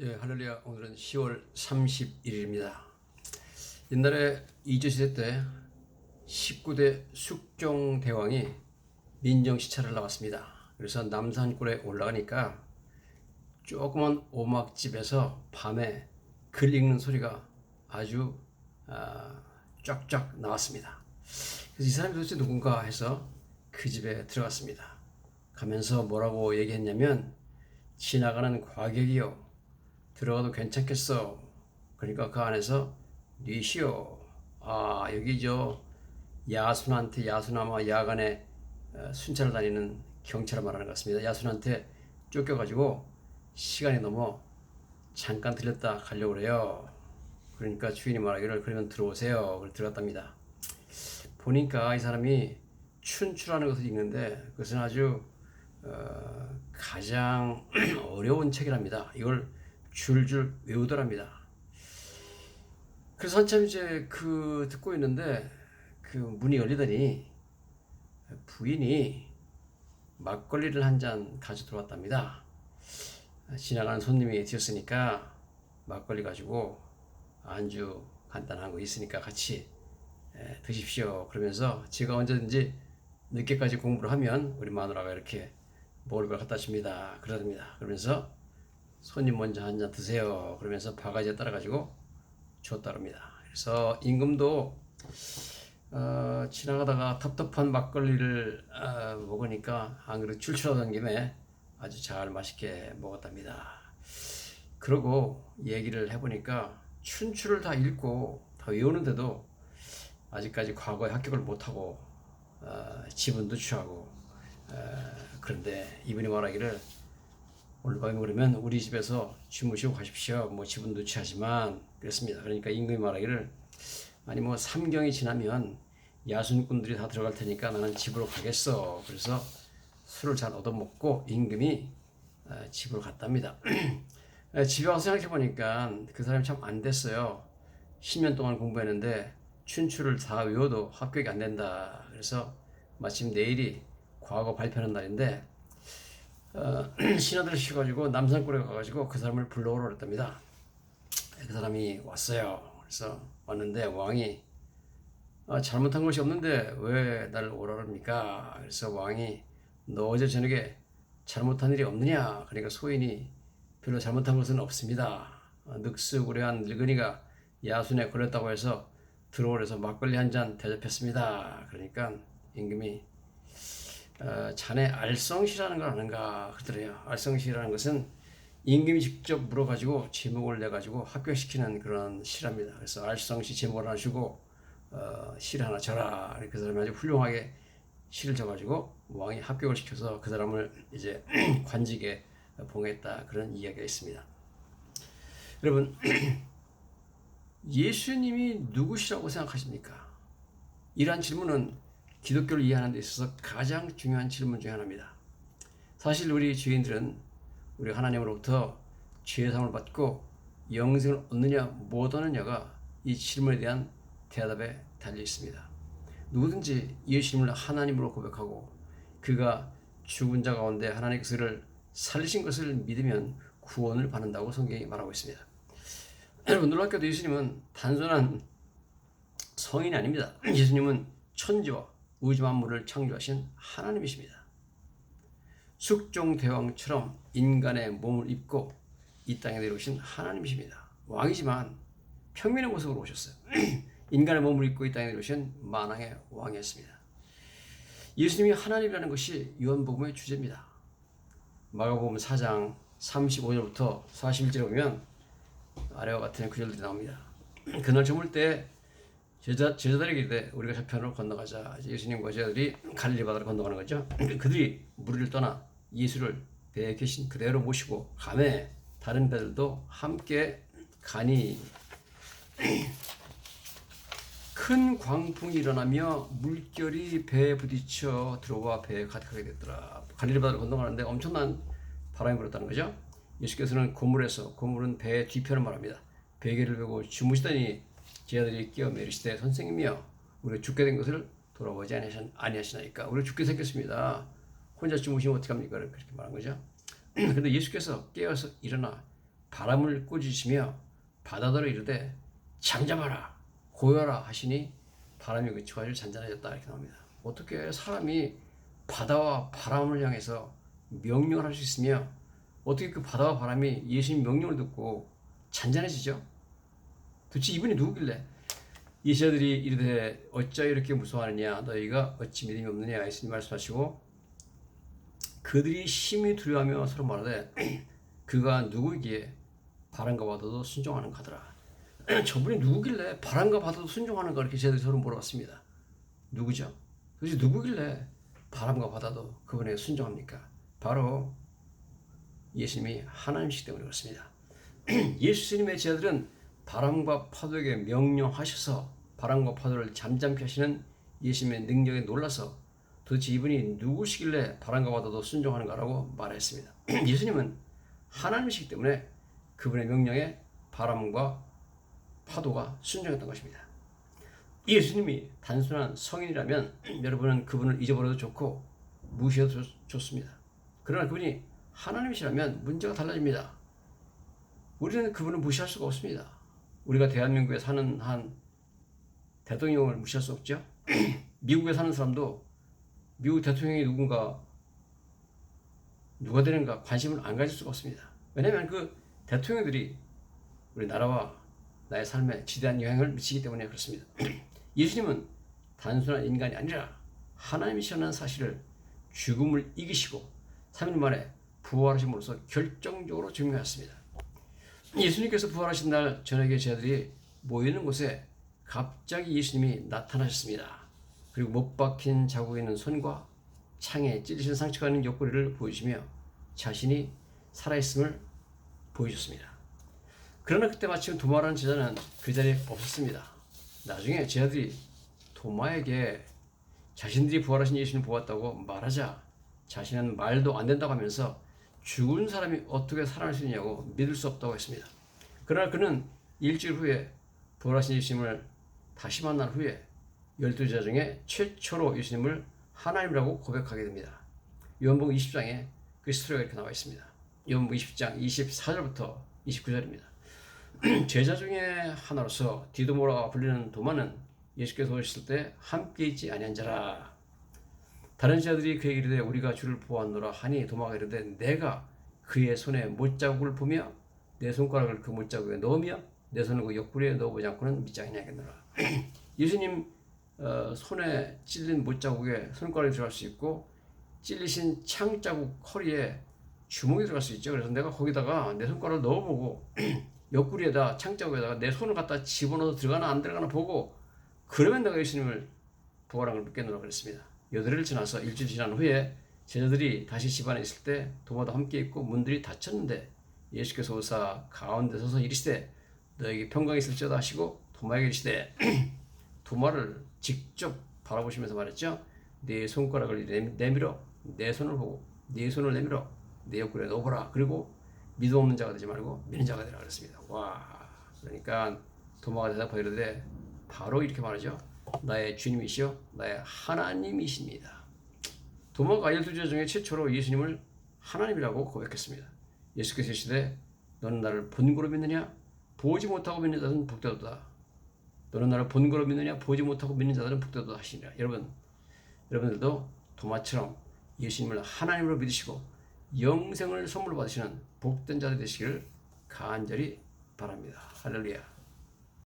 예, 할렐루야. 오늘은 10월 31일입니다. 옛날에 이조시대 때 19대 숙종대왕이 민정시찰을 나왔습니다. 그래서 남산골에 올라가니까 조그만 오막집에서 밤에 글 읽는 소리가 아주 쫙쫙 나왔습니다. 그래서 이 사람이 도대체 누군가 해서 그 집에 들어갔습니다. 가면서 뭐라고 얘기했냐면, 지나가는 과객이요, 들어가도 괜찮겠어. 그러니까 그 안에서 뉘시오. 여기 야순한테 야간에 순찰을 다니는 경찰을 말하는 것 같습니다. 야순한테 쫓겨가지고 시간이 넘어 잠깐 들렸다 가려고 그래요. 그러니까 주인이 말하기를 그러면 들어오세요. 그래서 들어갔답니다. 보니까 이 사람이 춘추라는 것을 읽는데, 그것은 아주 가장 어려운 책이랍니다. 이걸 줄줄 외우더랍니다. 그래서 한참 이제 듣고 있는데 그 문이 열리더니 부인이 막걸리를 한 잔 가져 들어왔답니다. 지나가는 손님이 드셨으니까 막걸리 가지고 안주 간단한 거 있으니까 같이 드십시오. 그러면서 제가 언제든지 늦게까지 공부를 하면 우리 마누라가 이렇게 먹을 걸 갖다 줍니다. 그러답니다. 그러면서 손님 먼저 한 잔 드세요. 그러면서 바가지에 따라가지고 줬다릅니다. 그래서 임금도 지나가다가 텁텁한 막걸리를 먹으니까 안 그래도 출출하던 김에 아주 잘 맛있게 먹었답니다. 그러고 얘기를 해보니까 춘추를 다 읽고 다 외우는데도 아직까지 과거에 합격을 못하고 지분도 취하고 그런데 이분이 말하기를 오늘 밤에 그러면 우리 집에서 주무시고 가십시오. 뭐 지분도 취하지만 그랬습니다. 그러니까 임금이 말하기를 아니 뭐 삼경이 지나면 야순꾼들이 다 들어갈 테니까 나는 집으로 가겠어. 그래서 술을 잘 얻어먹고 임금이 집으로 갔답니다. 집에 와서 생각해 보니까 그 사람이 참 안 됐어요. 10년 동안 공부했는데 춘추를 다 외워도 합격이 안 된다. 그래서 마침 내일이 과거 발표하는 날인데 신하들을 시켜가지고 남산골에 가가지고 그 사람을 불러오라 그랬답니다. 그 사람이 왔어요. 그래서 왔는데 왕이 잘못한 것이 없는데 왜 나를 오라 그럽니까? 그래서 왕이 너 어제 저녁에 잘못한 일이 없느냐? 그러니까 소인이 별로 잘못한 것은 없습니다. 늑수구레한 늙은이가 야순에 걸렸다고 해서 들어오래서 막걸리 한 잔 대접했습니다. 그러니까 임금이 자네 알성시라는 걸 아는가 그러더래요. 알성시라는 것은 임금이 직접 물어가지고 제목을 내가지고 합격시키는 그런 시랍니다. 그래서 알성시 제목을 하나 주고 시를 하나 져라. 그 사람이 아주 훌륭하게 시를 져가지고 왕이 합격을 시켜서 그 사람을 이제 관직에 봉했다, 그런 이야기가 있습니다. 여러분, 예수님이 누구시라고 생각하십니까? 이러한 질문은 기독교를 이해하는 데 있어서 가장 중요한 질문 중 하나입니다. 사실 우리 죄인들은 우리 하나님으로부터 죄사함을 받고 영생을 얻느냐 못 얻느냐가 이 질문에 대한 대답에 달려 있습니다. 누구든지 예수님을 하나님으로 고백하고 그가 죽은 자 가운데 하나님의 그를 살리신 것을 믿으면 구원을 받는다고 성경이 말하고 있습니다. 여러분, 놀랍게도 예수님은 단순한 성인이 아닙니다. 예수님은 천지와 우주 만물을 창조하신 하나님이십니다. 숙종대왕처럼 인간의 몸을 입고 이 땅에 내려오신 하나님이십니다. 왕이지만 평민의 모습으로 오셨어요. 인간의 몸을 입고 이 땅에 내려오신 만왕의 왕이었습니다. 예수님이 하나님이라는 것이 요한복음의 주제입니다. 마가복음 4장 35절부터 41절에 보면 아래와 같은 구절들이 나옵니다. 그날 저물 때 제자들에게 이르되 우리가 저편으로 건너가자. 예수님과 제자들이 갈릴리 바다를 건너가는 거죠. 그들이 무리를 떠나 예수를 배에 계신 그대로 모시고 가매 다른 배들도 함께 가니 큰 광풍이 일어나며 물결이 배에 부딪혀 들어와 배에 가득하게 됐더라. 갈릴리 바다를 건너가는데 엄청난 바람이 불었다는 거죠. 예수께서는 고물은 배의 뒤편을 말합니다. 베개를 베고 주무시더니 제자들이 끼어 이르시되 선생님이여 우리가 죽게 된 것을 돌아보지 아니하시나이까. 우리가 죽게 생겼습니다. 혼자 주무시면 어떡합니까? 그렇게 말한 거죠. 그런데 예수께서 깨어서 일어나 바람을 꾸짖으시며 바다더러 이르되 잠잠하라 고요하라 하시니 바람이 그치고 아주 잔잔해졌다 이렇게 나옵니다. 어떻게 사람이 바다와 바람을 향해서 명령을 할 수 있으며 어떻게 그 바다와 바람이 예수님 명령을 듣고 잔잔해지죠? 도대체 이분이 누구길래 예시자들이 이르되 어찌 이렇게 무서워하느냐 너희가 어찌 믿음이 없느냐 예수님 말씀하시고 그들이 심히 두려워하며 서로 말하되 그가 누구이기에 바람과 바다도 순종하는가 하더라. 저분이 누구길래 바람과 바다도 순종하는가 이렇게 제자들이 서로 물어봤습니다. 누구죠? 도대체 누구길래 바람과 바다도 그분에게 순종합니까? 바로 예수님이 하나님이시기 때문에 그렇습니다. 예수님의 제자들은 바람과 파도에게 명령하셔서 바람과 파도를 잠잠케 하시는 예수님의 능력에 놀라서 도대체 이분이 누구시길래 바람과 바다도 순종하는가라고 말했습니다. 예수님은 하나님이시기 때문에 그분의 명령에 바람과 파도가 순종했던 것입니다. 예수님이 단순한 성인이라면 여러분은 그분을 잊어버려도 좋고 무시해도 좋습니다. 그러나 그분이 하나님이시라면 문제가 달라집니다. 우리는 그분을 무시할 수가 없습니다. 우리가 대한민국에 사는 한 대통령을 무시할 수 없죠. 미국에 사는 사람도 미국 대통령이 누가 되는가 관심을 안 가질 수가 없습니다. 왜냐하면 그 대통령들이 우리 나라와 나의 삶에 지대한 영향을 미치기 때문에 그렇습니다. 예수님은 단순한 인간이 아니라 하나님이시라는 사실을 죽음을 이기시고 3일 만에 부활하심으로써 결정적으로 증명하였습니다. 예수님께서 부활하신 날 저녁에 제자들이 모이는 곳에 갑자기 예수님이 나타나셨습니다. 그리고 못 박힌 자국에 있는 손과 창에 찔리신 상처가 있는 옆구리를 보여주시며 자신이 살아있음을 보여줬습니다. 그러나 그때 마침 도마라는 제자는 그 자리에 없었습니다. 나중에 제자들이 도마에게 자신들이 부활하신 예수님을 보았다고 말하자 자신은 말도 안 된다고 하면서 죽은 사람이 어떻게 살아날 수 있냐고 믿을 수 없다고 했습니다. 그러나 그는 일주일 후에 부활하신 예수님을 다시 만난 후에 12제자 중에 최초로 예수님을 하나님이라고 고백하게 됩니다. 요한복음 20장에 그 스토리가 이렇게 나와 있습니다. 요한복음 20장 24절부터 29절입니다. 제자 중에 하나로서 디도모라 불리는 도마는 예수께서 오셨을 때 함께 있지 아니한 자라. 다른 제자들이 그에게 이르되 우리가 주를 보았노라 하니 도마가 이르되 내가 그의 손에 못자국을 보며 내 손가락을 그 못자국에 넣으며 내 손을 그 옆구리에 넣어보지 않고는 믿지 아니하겠노라. 예수님 손에 찔린 못자국에 손가락이 들어갈 수 있고 찔리신 창자국 허리에 주먹이 들어갈 수 있죠. 그래서 내가 거기다가 내 손가락을 넣어보고 옆구리에다 창자국에다가 내 손을 갖다 집어넣어서 들어가나 안 들어가나 보고 그러면 내가 예수님을 부활한 걸 믿겠노라 그랬습니다. 여드레를 지나서 일주일 지난 후에 제자들이 다시 집안에 있을 때 도마도 함께 있고 문들이 닫혔는데 예수께서 오사 가운데 서서 이르시되 너에게 평강이 있을지어다 하시고 도마에게 이르시되 도마를 직접 바라보시면서 말했죠. 네 손가락을 내밀어 내 손을 보고 네 손을 내밀어 내 옆구리에 넣어보라. 그리고 믿음 없는 자가 되지 말고 믿는 자가 되라 그랬습니다. 와, 그러니까 도마가 대답하여 이르되 바로 이렇게 말하죠. 나의 주님이시여 나의 하나님이십니다. 도마가 12제자 중에 최초로 예수님을 하나님이라고 고백했습니다. 예수께서 이르시되 너는 나를 본고로 믿느냐 보지 못하고 믿는 자들은 복되도다. 너는 나를 본고로 믿느냐 보지 못하고 믿는 자들은 복되도다 하시니라. 여러분들도 도마처럼 예수님을 하나님으로 믿으시고 영생을 선물로 받으시는 복된 자들 되시기를 간절히 바랍니다. 할렐루야.